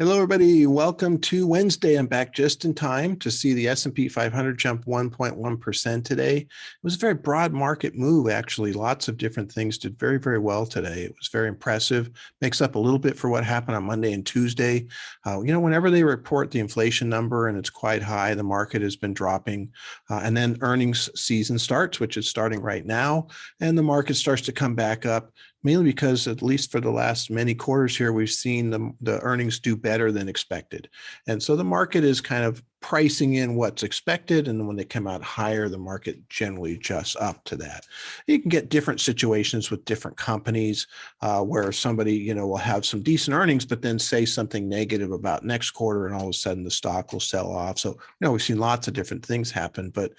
Hello, everybody. Welcome to Wednesday. I'm back just in time to see the S&P 500 jump 1.1% today. It was a very broad market move, actually. Lots of different things did very, very well today. It was very impressive. Makes up a little bit for what happened on Monday and Tuesday. Whenever they report the inflation number and it's quite high, the market has been dropping. And then earnings season starts, which is starting right now, and the market starts to come back up, mainly because, at least for the last many quarters here, we've seen the earnings do better than expected. And so the market is kind of pricing in what's expected. And then when they come out higher, the market generally adjusts up to that. You can get different situations with different companies where somebody, will have some decent earnings, but then say something negative about next quarter, and all of a sudden the stock will sell off. So, we've seen lots of different things happen, but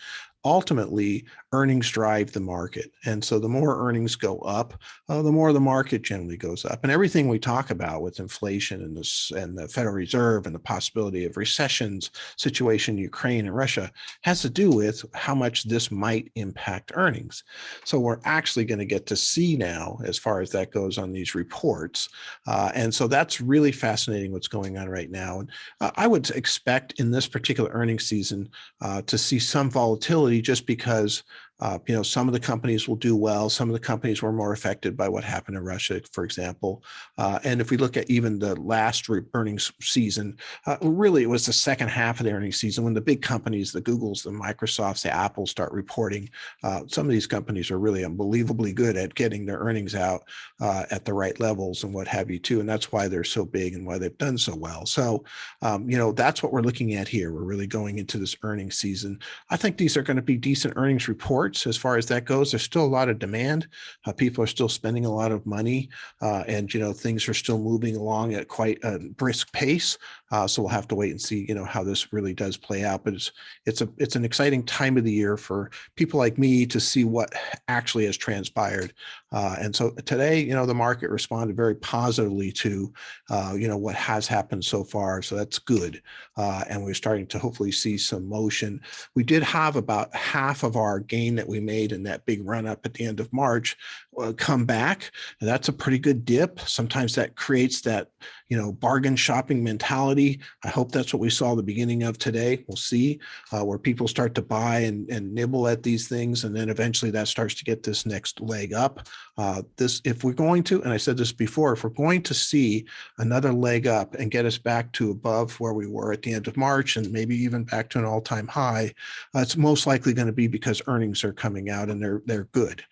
ultimately earnings drive the market. And so the more earnings go up, the more the market generally goes up. And everything we talk about with inflation and the Federal Reserve and the possibility of recessions, situation in Ukraine and Russia, has to do with how much this might impact earnings. So we're actually going to get to see now, as far as that goes, on these reports. And so that's really fascinating what's going on right now. And I would expect in this particular earnings season to see some volatility, just because some of the companies will do well. Some of the companies were more affected by what happened in Russia, for example. And if we look at even the last earnings season, really it was the second half of the earnings season when the big companies, the Googles, the Microsofts, the Apples, start reporting. Some of these companies are really unbelievably good at getting their earnings out at the right levels and what have you too. And that's why they're so big and why they've done so well. So, that's what we're looking at here. We're really going into this earnings season. I think these are going to be decent earnings reports. As far as that goes, there's still a lot of demand. People are still spending a lot of money, and things are still moving along at quite a brisk pace. So we'll have to wait and see, how this really does play out. But it's an exciting time of the year for people like me to see what actually has transpired. And so today, the market responded very positively to, what has happened so far. So that's good. And we're starting to hopefully see some motion. We did have about half of our gain that we made in that big run up at the end of March come back. And that's a pretty good dip. Sometimes that creates that, bargain shopping mentality. I hope that's what we saw the beginning of today. We'll see where people start to buy and nibble at these things. And then eventually that starts to get this next leg up. If we're going to, and I said this before, if we're going to see another leg up and get us back to above where we were at the end of March, and maybe even back to an all-time high, it's most likely going to be because earnings are coming out and they're good.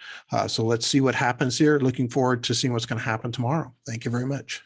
So let's see what happens here. Looking forward to seeing what's going to happen tomorrow. Thank you very much.